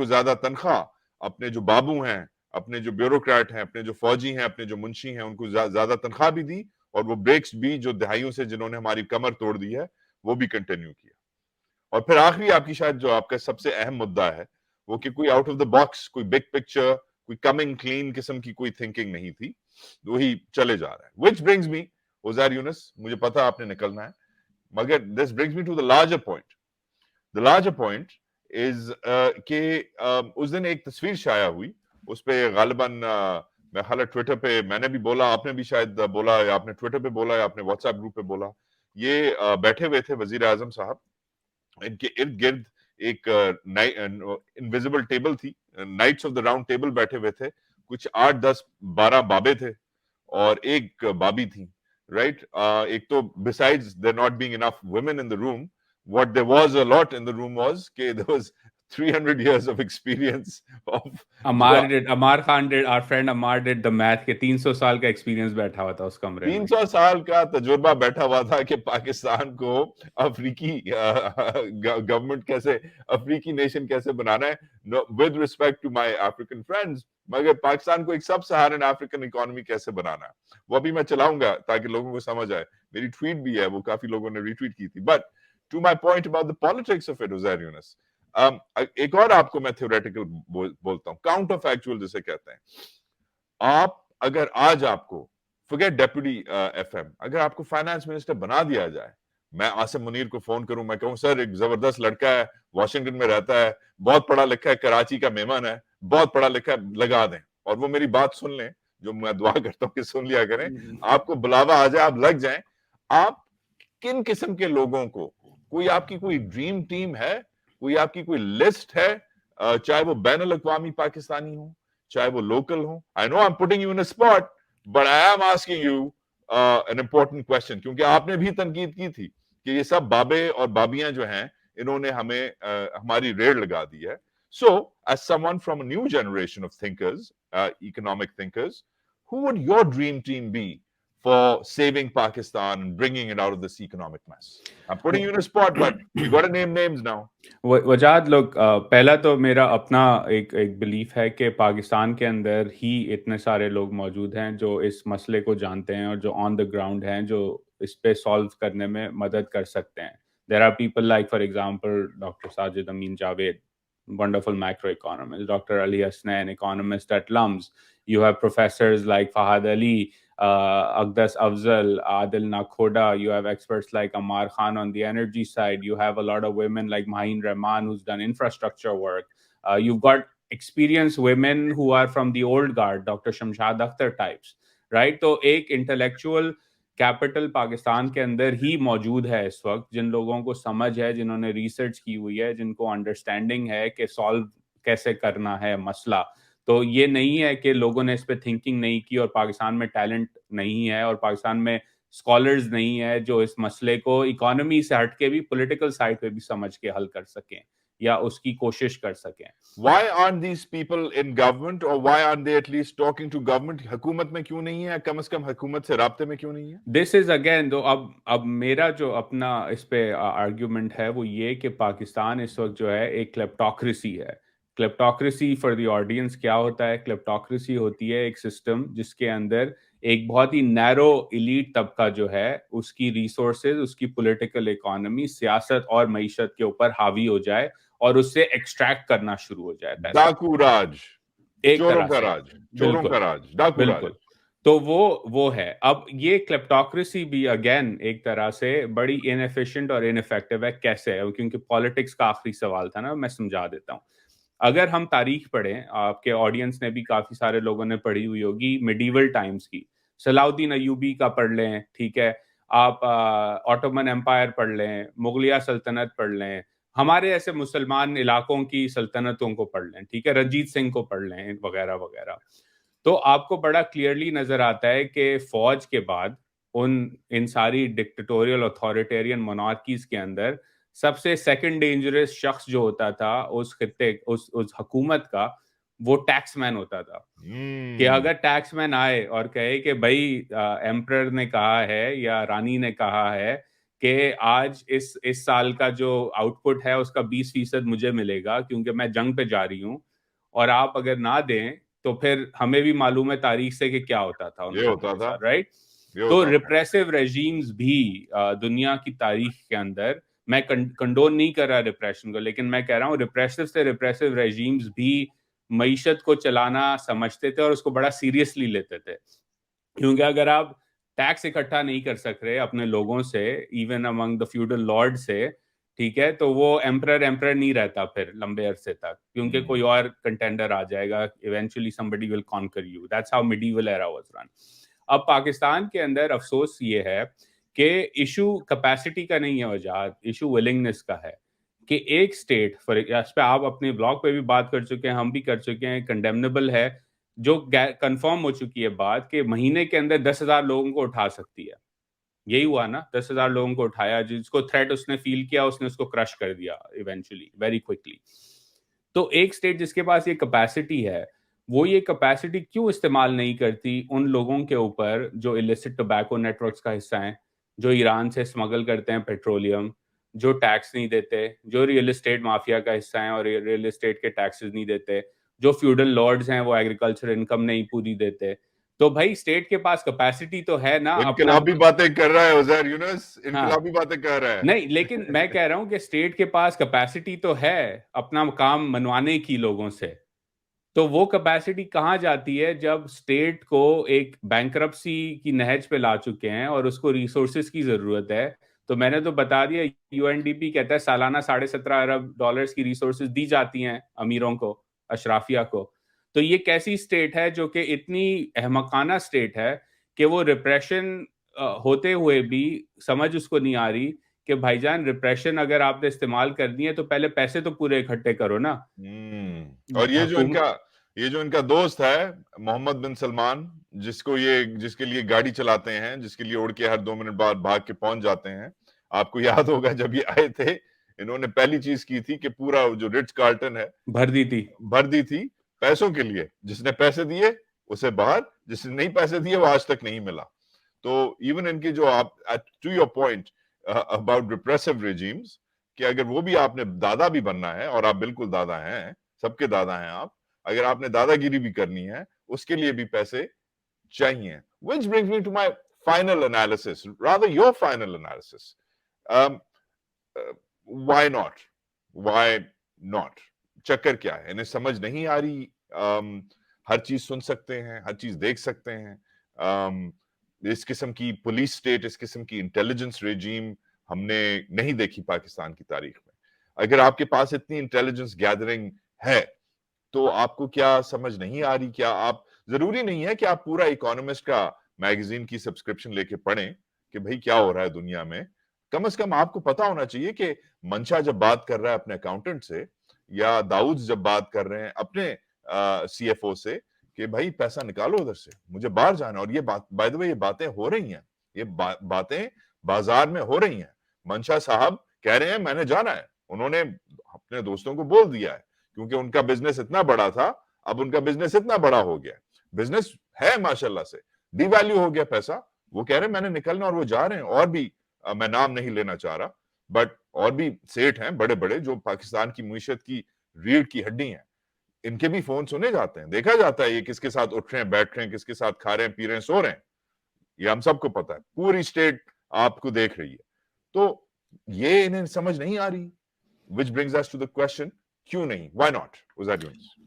زیادہ تنخواہ اپنے جو بابو ہیں, اپنے جو بیوروکریٹ ہیں, اپنے جو فوجی ہیں, اپنے جو منشی ہیں, ان کو زیادہ تنخواہ بھی دی, اور وہ بریکس بھی جو دہائیوں سے جنہوں نے ہماری کمر توڑ دی ہے وہ بھی کنٹینیو کیا. اور پھر آخری آپ کی شاید جو آپ کا سب سے اہم مدعا ہے وہ کہ کوئی آؤٹ آف دا باکس, کوئی بگ پکچر, کوئی کمنگ کلین قسم کی کوئی تھنکنگ نہیں تھی, وہی چلے جا رہا ہے. which brings me, عزیر یونس, مجھے پتا آپ نے نکلنا ہے, مگر this brings me to the larger point. the larger point is کہ اس دن ایک تصویر شائع ہوئی, اس پہ غالباً میں خیال ہے ٹویٹر پہ میں نے بھی بولا, آپ نے بھی شاید بولا, یا آپ نے ٹویٹر پہ بولا, یا آپ نے واٹس ایپ گروپ پہ بولا, یہ بیٹھے ہوئے تھے وزیر اعظم صاحب, ان کے ارد گرد ایک انویزیبل ٹیبل تھی, nights of the round table بیٹھے ہوئے تھے, کچھ 8 10 12 بابے تھے اور ایک بابی تھی, رائٹ. ایک تو besides there not being enough women in the room, what there was a lot in the room was کہ there was 300 years of experience of Amar Khan did, our friend Amar did the math کہ 300 سال کا experience بیٹھا ہوا تھا اس کمرے میں. 300 سال کا تجربہ بیٹھا ہوا تھا کہ پاکستان کو افریقی گورنمنٹ کیسے, افریقی نیشن کیسے بنانا ہے, with respect to my African friends, مگر پاکستان کو ایک سب سہارن افریقن اکانومی کیسے بنانا ہے, وہ بھی میں چلاؤں گا تاکہ لوگوں کو سمجھ آئے. میری ٹویٹ بھی ہے, وہ کافی لوگوں نے ری ٹویٹ کی تھی. But to my point about the politics of it, Uzair Younus, ایک اور آپ کو میں تھیوریٹیکل بولتا ہوں, کاؤنٹر فیکچوئل جسے کہتے ہیں. آپ اگر آج آپ کو forget ڈیپوٹی ایف ایم, اگر آپ کو فائنانس منسٹر بنا دیا جائے, میں عاصم منیر کو فون کروں, میں کہوں سر ایک زبردست لڑکا ہے, واشنگٹن میں رہتا ہے, بہت پڑھا لکھا ہے, کراچی کا مہمان ہے, بہت پڑھا لکھا ہے, لگا دیں, اور وہ میری بات سن لیں, جو میں دعا کرتا ہوں کہ سن لیا کریں, آپ کو بلاوا آ جائے, آپ لگ جائیں. آپ کن قسم کے لوگوں کو, کوئی آپ کی کوئی ڈریم ٹیم ہے, کوئی آپ کی کوئی لسٹ ہے, چاہے وہ بین الاقوامی پاکستانی ہوں, چاہے وہ لوکل ہوں. I know I'm putting you in a spot, but I am asking you an important question, کیونکہ آپ نے بھی تنقید کی تھی کہ یہ سب بابے اور بابیاں جو ہیں انہوں نے ہمیں ہماری ریڑ لگا دی ہے. So as someone from a new generation of thinkers, economic thinkers, who would your dream team be for saving Pakistan and bringing it out of this economic mess? I'm putting you in a spot, but you got to name names now. وجاد, لوگ پہلا تو میرا اپنا ایک belief ہے کہ پاکستان کے اندر ہی اتنے سارے لوگ موجود ہیں جو اس مسئلے کو جانتے ہیں اور جو آن دا گراؤنڈ ہیں, جو اس پہ سالو کرنے میں مدد کر سکتے ہیں. There are people like for example doctor Sajid Amin Javed, wonderful macroeconomist, Dr. Ali Hasnain, economist at LUMS. You have professors like Fahad Ali, Aqdas Afzal, Adil Nakhoda. You have experts like Amar Khan on the energy side. You have a lot of women like Maheen Rahman, who's done infrastructure work. You've got experienced women who are from the old guard, Dr. Shamshad Akhtar types, right? تو ایک intellectual capital Pakistan کے اندر ہی موجود ہے اس وقت, جن لوگوں کو سمجھ ہے, جنہوں نے ریسرچ کی ہوئی ہے, جن کو انڈرسٹینڈنگ ہے کہ سالو کیسے کرنا ہے مسئلہ. تو یہ نہیں ہے کہ لوگوں نے اس پہ تھنکنگ نہیں کی اور پاکستان میں ٹیلنٹ نہیں ہے اور پاکستان میں اسکالرز نہیں ہے جو اس مسئلے کو اکانومی سے ہٹ کے بھی پولیٹیکل سائڈ پہ بھی سمجھ کے حل کر سکیں یا اس کی کوشش کر سکیں. Why aren't these people in government, or why aren't they at least talking to government? حکومت میں کیوں نہیں ہے, کم از کم حکومت سے رابطے میں کیوں نہیں ہے؟ دس از اگین دو اب میرا جو اپنا اس پہ آرگیومنٹ ہے وہ یہ کہ پاکستان اس وقت جو ہے ایک کلیپٹوکریسی ہے. کلیپٹوکریسی فار دی آڈینس کیا ہوتا ہے؟ کلیپٹوکریسی ہوتی ہے ایک سسٹم جس کے اندر ایک بہت ہی نیرو ایلیٹ طبقہ جو ہے اس کی ریسورسز, اس کی پولیٹیکل اکانومی, سیاست اور معیشت کے اوپر حاوی ہو جائے اور اس سے ایکسٹریکٹ کرنا شروع ہو جائے پیسہ. ڈاکو راج, ایک چوروں طرح کا سے راج, چوروں کا راج, ڈاکو راج. بالکل. تو وہ ہے. اب یہ کلیپٹوکریسی بھی اگین ایک طرح سے بڑی انیفیشینٹ اور انیفیکٹو ہے. کیسے ہے؟ کیونکہ پالیٹکس کا آخری سوال تھا نا, میں سمجھا دیتا ہوں. اگر ہم تاریخ پڑھیں, آپ کے آڈینس نے بھی کافی سارے لوگوں نے پڑھی ہوئی ہوگی میڈیول ٹائمز کی, صلاح الدین ایوبی کا پڑھ لیں, ٹھیک ہے, آپ آٹومن امپائر پڑھ لیں, مغلیہ سلطنت پڑھ لیں, ہمارے ایسے مسلمان علاقوں کی سلطنتوں کو پڑھ لیں, ٹھیک ہے, رنجیت سنگھ کو پڑھ لیں وغیرہ وغیرہ. تو آپ کو بڑا کلیئرلی نظر آتا ہے کہ فوج کے بعد ان ساری ڈکٹیٹوریل اتھارٹیرین مونارکیز کے اندر سب سے سیکنڈ ڈینجرس شخص جو ہوتا تھا اس خطے اس حکومت کا, وہ ٹیکس مین ہوتا تھا. کہ اگر ٹیکس مین آئے اور کہے کہ بھائی ایمپرر نے کہا ہے یا رانی نے کہا ہے کہ آج اس سال کا جو آؤٹ پٹ ہے اس کا 20% مجھے ملے گا کیونکہ میں جنگ پہ جا رہی ہوں, اور آپ اگر نہ دیں تو پھر ہمیں بھی معلوم ہے تاریخ سے کہ کیا ہوتا تھا ان یہ لوگوں ہوتا کے تھا، ساتھ، رائٹ؟ یہ تو ہوتا تھا. ریپریسو ریجیمز بھی دنیا کی تاریخ کے اندر، میں کنڈون نہیں کر رہا ریپریشن کو، لیکن میں کہہ رہا ہوں ریپریسو سے ریپریسو ریجیمز بھی معیشت کو چلانا سمجھتے تھے اور اس کو بڑا سیریسلی لیتے تھے، کیونکہ اگر آپ ٹیکس اکٹھا نہیں کر سک رہے اپنے لوگوں سے، ایون امنگ دا فیوڈل لارڈ سے، ٹھیک ہے، تو وہ ایمپرر نہیں رہتا پھر لمبے عرصے تک، کیونکہ کوئی اور کنٹینڈر آ جائے گا، eventually somebody will conquer you. That's how medieval era was run. اب پاکستان کے اندر افسوس یہ ہے کہ ایشو کیپیسٹی کا نہیں ہے وجہات، ایشو ولنگنس کا ہے، کہ ایک اسٹیٹ، اس پہ آپ اپنے بلاگ پہ بھی بات کر چکے ہیں، ہم بھی کر چکے ہیں، کنڈیمنیبل ہے، جو کنفرم ہو چکی ہے بات کہ مہینے کے اندر 10,000 لوگوں کو اٹھا سکتی ہے. یہی ہوا نا، 10,000 لوگوں کو اٹھایا، جس کو تھریٹ اس نے فیل کیا اس نے اس کو کرش کر دیا ایونچولی ویری کوئکلی. تو ایک اسٹیٹ جس کے پاس یہ کیپیسٹی ہے، وہ یہ کیپیسٹی کیوں استعمال نہیں کرتی ان لوگوں کے اوپر جو illicit ٹوبیکو نیٹ ورکس کا حصہ ہیں، جو ایران سے اسمگل کرتے ہیں پیٹرولیم، جو ٹیکس نہیں دیتے، جو ریئل اسٹیٹ مافیا کا حصہ ہیں اور ریئل اسٹیٹ کے ٹیکسز نہیں دیتے، جو فیوڈل لارڈز ہیں وہ ایگریکلچر انکم نہیں پوری دیتے. تو بھائی اسٹیٹ کے پاس کیپیسٹی تو ہے نا اپنا. انقلابی باتیں کر رہا ہے عزیر یونس، ہاں انقلابی باتیں کر رہا ہے. نہیں، لیکن میں کہہ رہا ہوں کہ اسٹیٹ کے پاس کیپیسٹی تو ہے اپنا کام منوانے کی لوگوں سے. تو وہ کیپیسٹی کہاں جاتی ہے جب اسٹیٹ کو ایک بینکرپسی کی نہج پہ لا چکے ہیں اور اس کو ریسورسز کی ضرورت ہے. تو میں نے تو بتا دیا، یو این ڈی پی کہتا ہے سالانہ 17.5 ارب ڈالرز کی ریسورسز دی جاتی ہیں امیروں کو، اشرافیہ کو. تو یہ کیسی اسٹیٹ ہے جو کہ اتنی احمقانہ اسٹیٹ ہے کہ وہ ریپریشن ہوتے ہوئے بھی سمجھ اس کو نہیں آ رہی کہ بھائی جان ریپریشن اگر آپ نے استعمال کرنی ہے تو پہلے پیسے تو پورے اکٹھے کرو نا. اور یہ حکومت جو ان کا دوست ہے محمد بن سلمان، جس کے لیے گاڑی چلاتے ہیں، جس کے لیے اڑ کے ہر 2 منٹ بعد بھاگ کے پہنچ جاتے ہیں. آپ کو یاد ہوگا جب یہ آئے تھے، انہوں نے پہلی چیز کی تھی کہ پورا جو رچ کارلٹن ہے بھر دی تھی پیسوں کے لیے. جس نے پیسے دیے اسے باہر، جس نے نہیں پیسے دیے وہ آج تک نہیں ملا. تو ایون ان کی جو to your point about repressive regimes, کہ اگر وہ بھی آپ نے دادا بھی بننا ہے، اور آپ بالکل دادا ہیں، سب کے دادا ہیں آپ، اگر آپ نے دادا گیری بھی کرنی ہے اس کے لیے بھی پیسے چاہیے. which brings me to my final analysis, rather your final analysis. Why not? چکر کیا ہے؟ انہیں سمجھ نہیں آ رہی. ہر چیز سن سکتے ہیں، ہر چیز دیکھ سکتے ہیں. اس قسم کی پولیس سٹیٹ، اس قسم کی انٹیلیجنس ریجیم ہم نے نہیں دیکھی پاکستان کی تاریخ میں. اگر آپ کے پاس اتنی انٹیلیجنس گیدرنگ ہے تو آپ کو کیا سمجھ نہیں آ رہی؟ کیا آپ، ضروری نہیں ہے کہ آپ پورا اکانومسٹ کا میگزین کی سبسکرپشن لے کے پڑھیں کہ بھئی کیا ہو رہا ہے دنیا میں. کم از کم آپ کو پتا ہونا چاہیے کہ منشا جب بات کر رہا ہے اپنے اکاؤنٹنٹ سے، یا داؤد جب بات کر رہے ہیں اپنے سی ایف او سے کہ بھائی پیسہ نکالو ادھر سے، مجھے باہر جانا. اور یہ بات بائی دی وے، یہ باتیں ہو رہی ہیں، یہ باتیں بازار میں ہو رہی ہیں. منشا صاحب کہہ رہے ہیں میں نے جانا ہے، انہوں نے اپنے دوستوں کو بول دیا ہے، کیونکہ ان کا بزنس اتنا بڑا تھا، اب ان کا بزنس اتنا بڑا ہو گیا. بزنس ہے ماشاءاللہ سے، ڈی ویلیو ہو گیا پیسہ. وہ کہہ رہے ہیں میں نے نکلنا، اور وہ جا رہے ہیں. اور بھی میں نام نہیں لینا چاہ رہا، بٹ اور بھی سیٹ ہیں بڑے بڑے جو پاکستان کی معیشت کی ریڑھ کی ہڈی ہیں. ان کے بھی فون سنے جاتے ہیں، دیکھا جاتا ہے یہ کس کے ساتھ اٹھ رہے ہیں، بیٹھ رہے ہیں، کس کے ساتھ کھا رہے ہیں، پی رہے ہیں، سو رہے ہیں. یہ ہم سب کو پتا ہے، پوری سٹیٹ آپ کو دیکھ رہی ہے. تو یہ انہیں سمجھ نہیں آ رہی. which brings us to the question, کیوں نہیں؟ why not?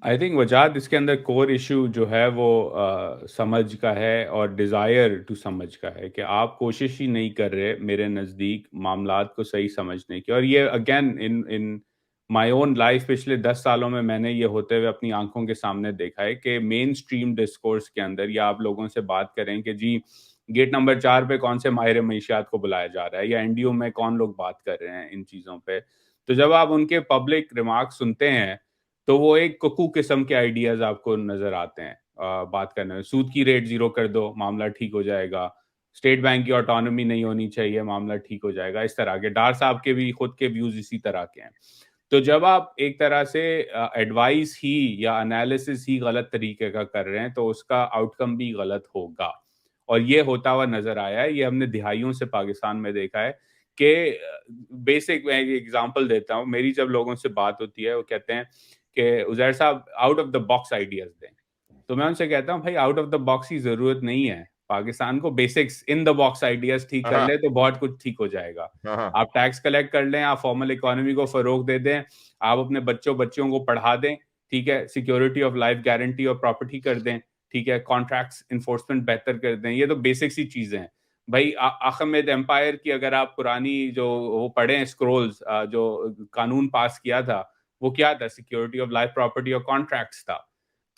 آئی تھنک وجاد اس کے اندر کور ایشو جو ہے وہ سمجھ کا ہے اور ڈیزائر ٹو سمجھ کا ہے، کہ آپ کوشش ہی نہیں کر رہے میرے نزدیک معاملات کو صحیح سمجھنے کی. اور یہ again in my own life پچھلے 10 سالوں میں نے یہ ہوتے ہوئے اپنی آنکھوں کے سامنے دیکھا ہے کہ مین اسٹریم ڈسکورس کے اندر، یا آپ لوگوں سے بات کریں کہ جی گیٹ نمبر 4 پہ کون سے ماہر معیشت کو بلایا جا رہا ہے، یا این ڈی او میں کون لوگ بات کر رہے ہیں ان چیزوں پہ، تو جب آپ ان کے پبلک ریمارک سنتے ہیں تو وہ ایک ککو قسم کے آئیڈیاز آپ کو نظر آتے ہیں بات کرنے میں. سود کی ریٹ 0 کر دو، معاملہ ٹھیک ہو جائے گا. اسٹیٹ بینک کی آٹونومی نہیں ہونی چاہیے، معاملہ ٹھیک ہو جائے گا. اس طرح کے ڈار صاحب کے بھی خود کے ویوز اسی طرح کے ہیں. تو جب آپ ایک طرح سے ایڈوائس ہی یا انالیسس ہی غلط طریقے کا کر رہے ہیں تو اس کا آؤٹ کم بھی غلط ہوگا. اور یہ ہوتا ہوا نظر آیا ہے. یہ ہم نے دہائیوں سے پاکستان میں دیکھا ہے کہ بیسک، میں ایک ایگزامپل دیتا ہوں. میری جب لوگوں سے بات ہوتی ہے وہ کہتے ہیں کہ عزیر صاحب out of the box ideas دیں. تو میں ان سے کہتا ہوں بھائی آؤٹ آف دا باکس کی ضرورت نہیں ہے, پاکستان کو basics in the box ideas ٹھیک کر لے تو بہت کچھ ٹھیک ہو جائے گا. آپ ٹیکس کلیکٹ کر لیں, آپ فارمل اکانومی کو فروغ دے دیں, آپ اپنے بچوں کو پڑھا دیں, ٹھیک ہے, سیکیورٹی آف لائف گارنٹی اور پراپرٹی کر دیں, ٹھیک ہے, کانٹریکٹس انفورسمنٹ بہتر کر دیں. یہ تو بیسکس ہی چیزیں ہیں بھائی. اخمید امپائر کی اگر آپ پرانی جو وہ پڑھیں اسکرولز, جو قانون پاس کیا تھا وہ کیا تھا, سیکیورٹی آف لائف پراپرٹی اور کانٹریکٹس تھا.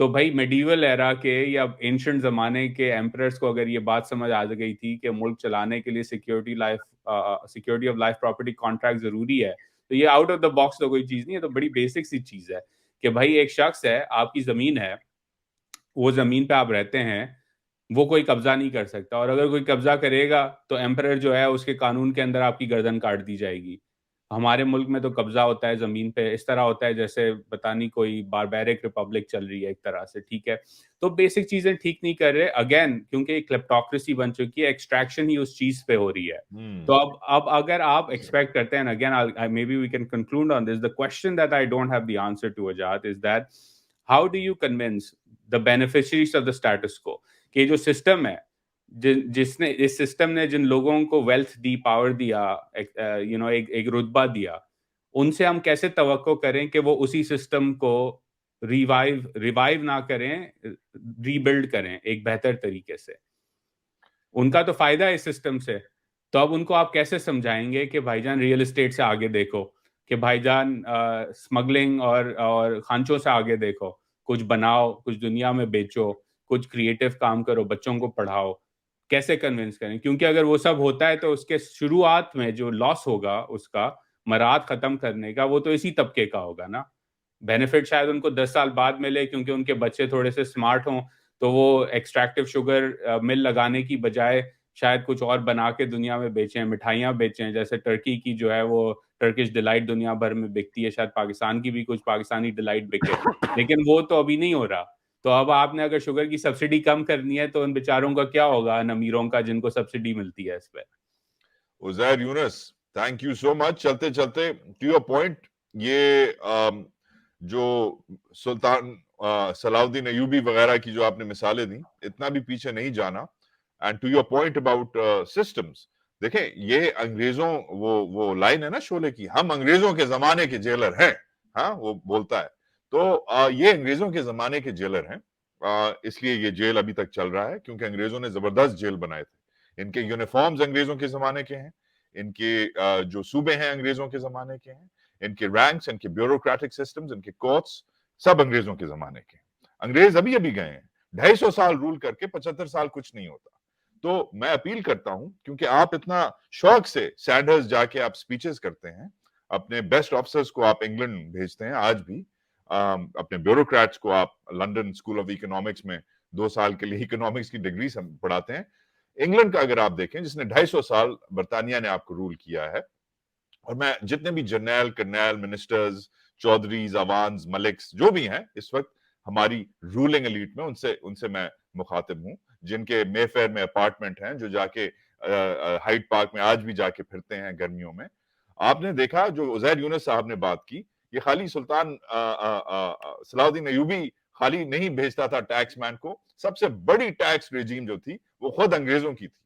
تو بھائی میڈیول ایرا کے یا اینشنٹ زمانے کے ایمپررز کو اگر یہ بات سمجھ آ گئی تھی کہ ملک چلانے کے لیے security of life property contract ضروری ہے, تو یہ آؤٹ آف دا باکس تو کوئی چیز نہیں ہے, تو بڑی بیسک سی چیز ہے کہ بھائی ایک شخص ہے, آپ کی زمین ہے, وہ زمین پہ آپ رہتے ہیں, وہ کوئی قبضہ نہیں کر سکتا, اور اگر کوئی قبضہ کرے گا تو ایمپرر جو ہے اس کے قانون کے اندر آپ کی گردن کاٹ دی جائے گی. ہمارے ملک میں تو قبضہ ہوتا ہے زمین پہ اس طرح ہوتا ہے جیسے پتہ نہیں کوئی باربیرک ریپبلک چل رہی ہے ایک طرح سے, ٹھیک ہے. تو بیسک چیزیں ٹھیک نہیں کر رہے اگین, کیونکہ ایک کلیپٹوکریسی بن چکی ہے, ایکسٹریکشن ہی اس چیز پہ ہو رہی ہے. تو اب اگر آپ ایکسپیکٹ کرتے ہیں, again maybe we can conclude on this, the question that I don't have the answer to, Ajat, is that how do you convince the beneficiaries of the status quo کہ جو system ہے, جس نے اس system نے جن لوگوں کو wealth the, power دیا, ایک رتبہ دیا, ان سے ہم کیسے توقع کریں کہ وہ اسی سسٹم کو ریوائیو نہ کریں, ری بلڈ کریں ایک بہتر طریقے سے. ان کا تو فائدہ ہے اس سسٹم سے, تو اب ان کو آپ کیسے سمجھائیں گے کہ بھائی جان ریئل اسٹیٹ سے آگے دیکھو, کہ بھائی جان اسمگلنگ اور خانچوں سے آگے دیکھو, کچھ بناؤ, کچھ دنیا میں بیچو, کچھ کریٹو کام کرو, بچوں کو پڑھاؤ. کیسے کنونس کریں؟ کیونکہ اگر وہ سب ہوتا ہے تو اس کے شروعات میں جو لاس ہوگا اس کا مراد ختم کرنے کا, وہ تو اسی طبقے کا ہوگا نا. بینیفٹ شاید ان کو 10 سال بعد ملے کیونکہ ان کے بچے تھوڑے سے اسمارٹ ہوں, تو وہ ایکسٹریکٹیو شوگر مل لگانے کی بجائے شاید کچھ اور بنا کے دنیا میں بیچیں, مٹھائیاں بیچیں, جیسے ٹرکی کی جو ہے وہ ٹرکش ڈیلائٹ دنیا بھر میں بکتی ہے, شاید پاکستان کی بھی کچھ پاکستانی ڈیلائٹ بکے, لیکن وہ تو ابھی نہیں ہو رہا. تو اب آپ نے اگر شوگر کی سبسڈی کم کرنی ہے تو ان بیچاروں کا کیا ہوگا, ان امیروں کا جن کو سبسڈی ملتی ہے اس پہ. عزیر یونس, تھینک یو سو مچ. چلتے چلتے ٹو یور پوائنٹ, یہ جو سلطان صلاح الدین ایوبی وغیرہ کی جو آپ نے مثالیں دیں, اتنا بھی پیچھے نہیں جانا. And to your point about systems, دیکھیں یہ انگریزوں وہ لائن ہے نا شعلے کی, ہم انگریزوں کے زمانے کے جیلر ہیں, ہاں وہ بولتا ہے. تو یہ انگریزوں کے زمانے کے جیلر ہیں, اس لیے یہ جیل ابھی تک چل رہا ہے کیونکہ انگریزوں نے زبردست جیل بنائے تھے. ان کے یونیفارمز انگریزوں کے زمانے کے ہیں, ان کے جو صوبے ہیں انگریزوں کے زمانے کے ہیں, ان کے رینکس, ان کے بیوروکریٹک سسٹمز, ان کے کورٹس سب انگریزوں کے زمانے کے ہیں. انگریز ابھی گئے ہیں, 250 سال رول کر کے 75 سال کچھ نہیں ہوتا. تو میں اپیل کرتا ہوں, کیونکہ آپ اتنا شوق سے سینڈرز جا کے آپ سپیچز کرتے ہیں, اپنے بیسٹ آفیسرز کو آپ انگلینڈ بھیجتے ہیں آج بھی, اپنے بیوروکریٹس کو آپ لنڈن اسکول آف اکنامکس میں 2 سال کے لیے اکنامکس کی ڈگری پڑھاتے ہیں. انگلینڈ کا اگر آپ دیکھیں, جس نے 250 سال برطانیہ نے آپ کو رول کیا ہے, اور میں جتنے بھی جرنیل, کرنیل, منسٹرز, چودھریز, عوانز, ملکس جو بھی ہیں اس وقت ہماری رولنگ ایلیٹ میں, ان سے میں مخاطب ہوں, جن کے مے فیئر میں اپارٹمنٹ ہیں, جو جا کے ہائیڈ پارک میں آج بھی جا کے پھرتے ہیں گرمیوں میں. آپ نے دیکھا جو عزیر یونس صاحب نے بات کی, یہ خالی سلطان صلاح الدین ایوبی خالی نہیں بھیجتا تھا ٹیکس مین کو, سب سے بڑی ٹیکس ریجیم جو تھی وہ خود انگریزوں کی تھی.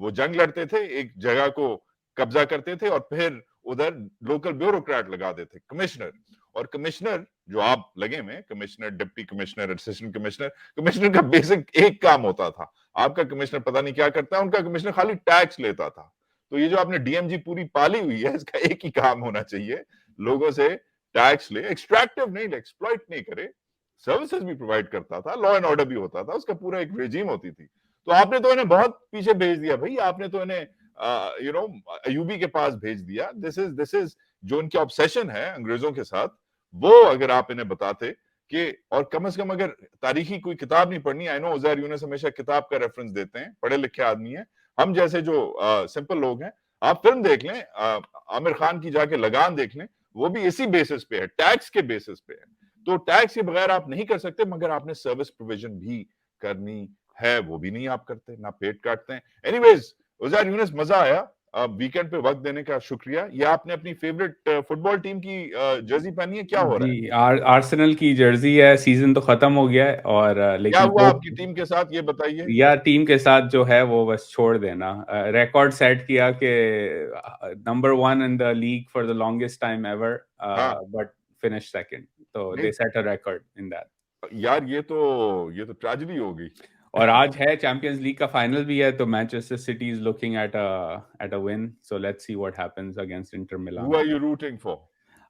وہ جنگ لڑتے تھے, ایک جگہ کو قبضہ کرتے تھے اور پھر ادھر لوکل بیوروکریٹ لگا دیتے, کمشنر. اور کمشنر جو آپ لگے میں, commissioner, deputy commissioner, assistant commissioner, commissioner کا بیسک ایک کام ہوتا تھا. آپ کا کمشنر پتہ نہیں کیا کرتا ہے, ان کا کمشنر خالی ٹیکس لیتا تھا. تو یہ جو آپ نے ڈی ایم جی پوری پالی ہوئی ہے, اس کا ایک ہی کام ہونا چاہیے, لوگوں سے ٹیکس لے, ایکسٹریکٹیو نہیں لے, ایکسپلائٹ نہیں کرے, سروسز بھی پرووائڈ کرتا تھا, لا اینڈ آرڈر بھی ہوتا تھا, اس کا پورا ایک ریجیم ہوتی تھی. تو آپ نے تو انہیں بہت پیچھے بھیج دیا بھائی, آپ نے تو انہیں ایوبی کے پاس بھیج دیا. دس از جو ان کی obsession ہے انگریزوں کے ساتھ, وہ اگر آپ انہیں بتاتے کہ, اور کم از کم اگر تاریخی کوئی کتاب نہیں پڑھنی, آئی نو عزیر یونس ہمیشہ کتاب کا ریفرنس دیتے ہیں, پڑھے لکھے آدمی ہیں, ہم جیسے جو سمپل لوگ ہیں, آپ فلم دیکھ لیں, عامر خان کی جا کے لگان دیکھ لیں, وہ بھی اسی بیسس پہ ہے, ٹیکس کے بیسس پہ ہے. تو ٹیکس کے بغیر آپ نہیں کر سکتے, مگر آپ نے سروس پروویژن بھی کرنی ہے, وہ بھی نہیں آپ کرتے, نہ پیٹ کاٹتے ہیں. اینی ویز عزیر یونس, مزہ آیا, ویکینڈ پہ وقت دینے کا شکریہ. یہ آپ نے اپنی فیوریٹ فٹ بال ٹیم کی جرسی پہنی ہے, کیا ہو رہا ہے؟ جی آرسنل کی جرسی ہے. سیزن تو ختم ہو گیا ہے اور کیا لیکن ہوا آپ کی ٹیم کے ساتھ, یہ بتائیے. یا ٹیم کے ساتھ جو ہے وہ بس چھوڑ دینا. ریکارڈ سیٹ کیا کہ number 1 in the league for the longest time ever, but finish second. تو they set a record in that. یار یہ تو ٹریجڈی ہو گئی. اور آج ہے چیمپئنز لیگ کا فائنل بھی ہے, تو Manchester City is looking at a one, so let's see what happens against Inter Milan. Who are you rooting for?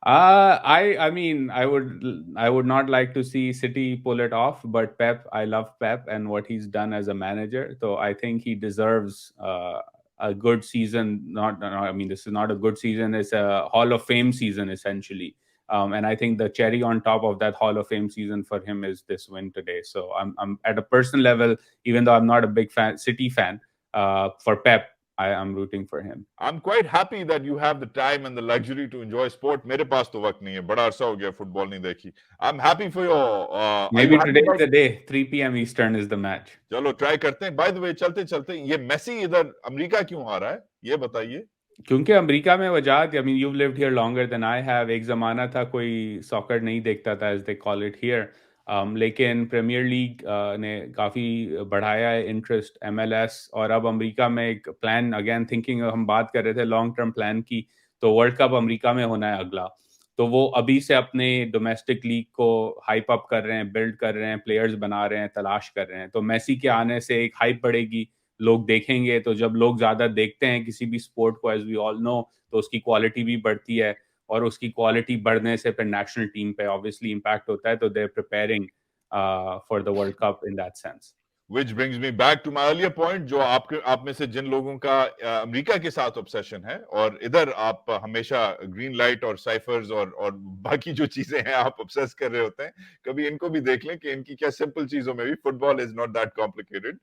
I mean, I would not like to see City pull it off, but Pep, I love Pep and what he's done as a manager. So I think he deserves a good season. I mean, this is not a good season. It's a Hall of Fame season essentially. And I think the cherry on top of that Hall of Fame season for him is this win today. So I'm at a personal level, even though I'm not a big City fan, for Pep, I'm rooting for him. I'm quite happy that you have the time and the luxury to enjoy sport. میرے پاس تو وقت نہیں ہے, بڑا عرصہ ہو گیا fit بال نہیں دیکھی. I'm happy for your Maybe today is the day. 3 p.m. Eastern is the match. چلو ٹرائی کرتے ہیں. بائی دا وے چلتے یہ میسی ادھر امریکہ کیوں آ رہا ہے, یہ بتائیے. کیونکہ امریکہ میں وجات, I mean you've lived here longer than I have. ایک زمانہ تھا کوئی ساکر نہیں دیکھتا تھا, as they call it here. لیکن پریمیئر لیگ نے کافی بڑھایا ہے انٹرسٹ, MLS, اور اب امریکہ میں ایک پلان, اگین تھنکنگ, ہم بات کر رہے تھے لانگ ٹرم پلان کی, تو ورلڈ کپ امریکہ میں ہونا ہے اگلا. تو وہ ابھی سے اپنے ڈومیسٹک لیگ کو ہائپ اپ کر رہے ہیں, بلڈ کر رہے ہیں, پلیئرز بنا رہے ہیں, تلاش کر رہے ہیں. تو میسی کے آنے سے ایک ہائپ بڑھے گی, لوگ دیکھیں گے. تو جب لوگ زیادہ دیکھتے ہیں کسی بھی اسپورٹ کو, ایز وی آل نو, تو اس کی کوالٹی بھی بڑھتی ہے, اور اس کی کوالٹی بڑھنے سے پھر نیشنل ٹیم پہ obviously امپیکٹ ہوتا ہے. تو they are preparing for the World Cup in that sense. Which brings me back to my earlier point, جو آپ میں سے جن لوگوں کا امریکہ کے ساتھ obsession ہے, اور ادھر آپ ہمیشہ گرین لائٹ اور سائفرز اور باقی جو چیزیں ہیں آپ obsess کر رہے ہوتے ہیں, کبھی ان کو بھی دیکھ لیں کہ ان کی کیا سمپل چیزوں میں بھی football is not that complicated,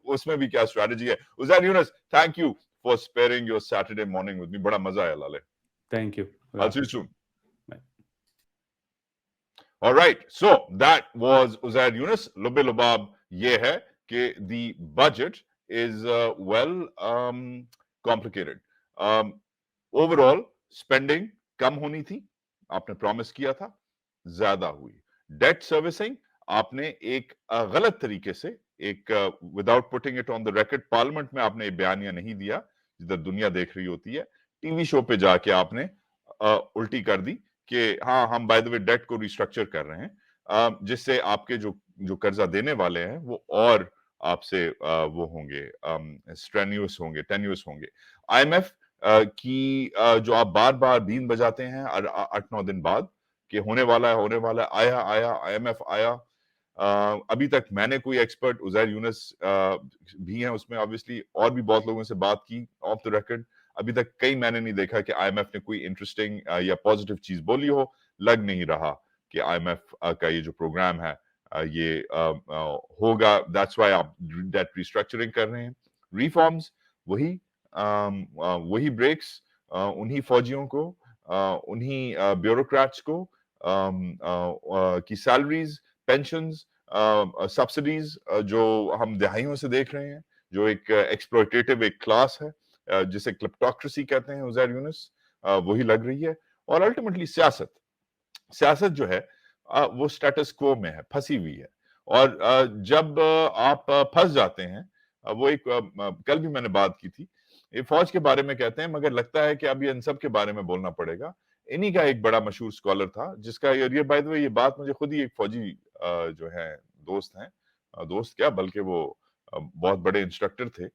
اس میں بھی کیا اسٹریٹجی ہے. عزیر یونس, thank you for sparing your Saturday morning with me. بڑا مزہ آیا لالے. Thank you. I'll see you soon. All right, so that was Uzair Yunus. Lubbe Lubab یہ ہے کہ the budget is well complicated. Overall spending کم ہونی تھی, آپ نے promise کیا تھا, زیادہ ہوئی. Debt servicing آپ نے ایک غلط طریقے سے, ایک without putting it on the record, parliament میں آپ نے بیانیہ نہیں دیا جدھر دنیا دیکھ رہی ہوتی ہے, ٹی وی شو پہ جا کے آپ نے الٹی کر دی کہ ہاں ہم بائی دا وے ڈیٹ کو ریسٹرکچر کر رہے ہیں, جس سے آپ کے جو قرضہ دینے والے ہیں وہ اور آپ سے وہ ہوں گے, اسٹرینیوس ہوں گے, ٹینیوس ہوں گے. آئی ایم ایف کی جو آپ بار بار بین بجاتے ہیں 8-9 دن بعد کہ ہونے والا ہے, آیا آئی ایم ایف آیا. ابھی تک میں نے کوئی ایکسپرٹ, عزیر یونس بھی ہیں اس میں obviously, اور بھی بہت لوگوں سے بات کی آف دا ریکارڈ, ابھی تک کئی میں نے نہیں دیکھا کہ آئی ایم ایف نے کوئی انٹرسٹنگ یا پازیٹیو چیز بولی ہو. لگ نہیں رہا کہ آئی ایم ایف کا یہ جو پروگرام ہے یہ ہوگا. دیٹس وائی آپ ڈیٹ ریسٹرکچرنگ کر رہے ہیں. ریفارمز وہی بریکس انہی فوجیوں کو, انہی بیوروکریٹس کو کی سیلریز, پینشنز, سبسڈیز جو ہم دہائیوں سے دیکھ رہے ہیں, جو ایک ایکسپلوٹیٹو ایک کلاس ہے جسے کلپٹوکریسی کہتے ہیں عزیر یونس, وہی لگ رہی ہے. اور الٹیمیٹلی سیاست جو ہے وہ سٹیٹس کو میں ہے, پھنسی ہوئی ہے. اور جب آپ پھنس جاتے ہیں, وہ ایک کل بھی میں نے بات کی تھی, یہ فوج کے بارے میں کہتے ہیں, مگر لگتا ہے کہ اب یہ ان سب کے بارے میں بولنا پڑے گا. انہی کا ایک بڑا مشہور اسکالر تھا جس کا یہ بائی دا وے, یہ بات مجھے خود ہی ایک فوجی جو ہے دوست ہیں, دوست کیا بلکہ وہ بہت بڑے انسٹرکٹر تھے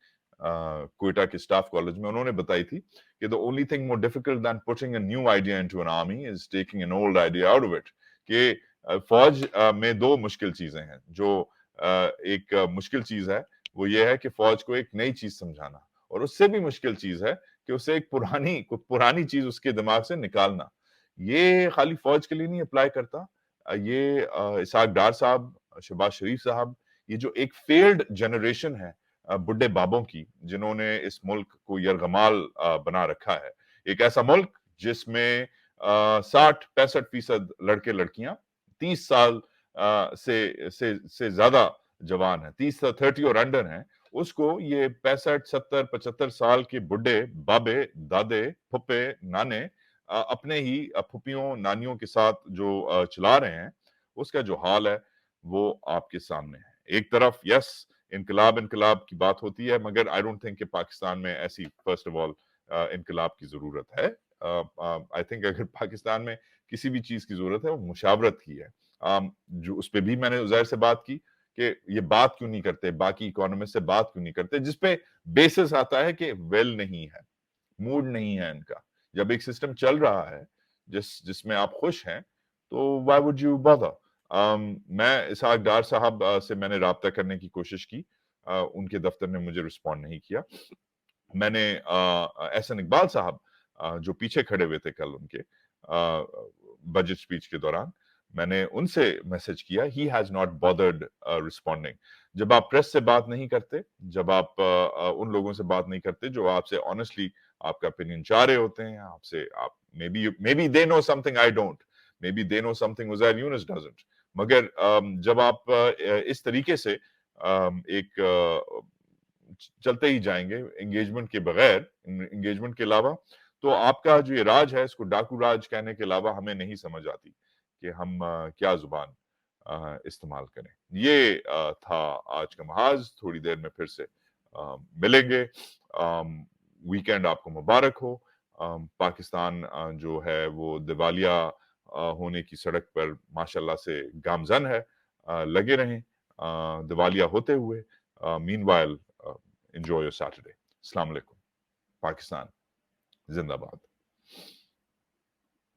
کوئٹہ کے اسٹاف کالج میں, انہوں نے بتائی تھی کہ the only thing more difficult than putting a new idea into an army is taking an old idea out of it. کہ فوج میں دو مشکل چیزیں ہیں. جو ایک مشکل چیز ہے وہ یہ ہے کہ فوج کو ایک نئی چیز سمجھانا, اور اس سے بھی مشکل چیز ہے کہ اسے ایک پرانی چیز اس کے دماغ سے نکالنا. یہ خالی فوج کے لیے نہیں اپلائی کرتا, یہ اسحاق ڈار صاحب, شہباز شریف صاحب, یہ جو ایک فیلڈ جنریشن ہے بڈھے بابوں کی, جنہوں نے اس ملک کو یرغمال بنا رکھا ہے. ایک ایسا ملک جس میں 60-65% لڑکے لڑکیاں 30 سال سے زیادہ جوان ہیں, 30 اور انڈر ہیں, اس کو یہ 65 70 75 سال کے بڈھے بابے دادے پھپے نانے اپنے ہی پھپھیوں نانیوں کے ساتھ جو چلا رہے ہیں، اس کا جو حال ہے وہ آپ کے سامنے ہے۔ ایک طرف یس انقلاب کی بات ہوتی ہے، مگر آئی ڈونٹ تھنک کہ پاکستان میں ایسی فرسٹ آف آل انقلاب کی ضرورت ہے۔ آئی تھنک اگر پاکستان میں کسی بھی چیز کی ضرورت ہے وہ مشاورت کی ہے۔ جو اس پہ بھی میں نے عزیر سے بات کی کہ یہ بات کیوں نہیں کرتے، باقی اکانومسٹ سے بات کیوں نہیں کرتے، جس پہ بیسس آتا ہے کہ ویل نہیں ہے، موڈ نہیں ہے ان کا۔ جب ایک سسٹم چل رہا ہے جس میں آپ خوش ہیں تو وائی وڈ یو بادر۔ میں اسحاق ڈار صاحب سے میں نے رابطہ کرنے کی کوشش کی، ان کے دفتر نے مجھے رسپونڈ نہیں کیا۔ میں نے احسن اقبال صاحب جو پیچھے کھڑے ہوئے تھے کل ان کے بجٹ سپیچ کے دوران، میں نے ان سے میسج کیا، he has not bothered responding. جب آپ پریس سے بات نہیں کرتے، جب آپ ان لوگوں سے بات نہیں کرتے جو آپ سے آنیسٹلی آپ کا opinion چاہ رہے ہوتے ہیں، آپ سے maybe they know something I don't, maybe they know something Uzair Yunus doesn't، مگر جب آپ اس طریقے سے ایک چلتے ہی جائیں گے انگیجمنٹ کے بغیر، انگیجمنٹ کے علاوہ، تو آپ کا جو یہ راج ہے اس کو ڈاکو راج کہنے کے علاوہ ہمیں نہیں سمجھ آتی کہ ہم کیا زبان استعمال کریں۔ یہ تھا آج کا محاذ۔ تھوڑی دیر میں پھر سے ملیں گے۔ ویکینڈ آپ کو مبارک ہو۔ پاکستان جو ہے وہ دیوالیہ ہونے کی سڑک پر ماشاءاللہ سے گامزن ہے۔ لگے رہیں دیوالیہ ہوتے ہوئے۔ meanwhile enjoy your Saturday۔ السلام علیکم۔ پاکستان زندہ باد۔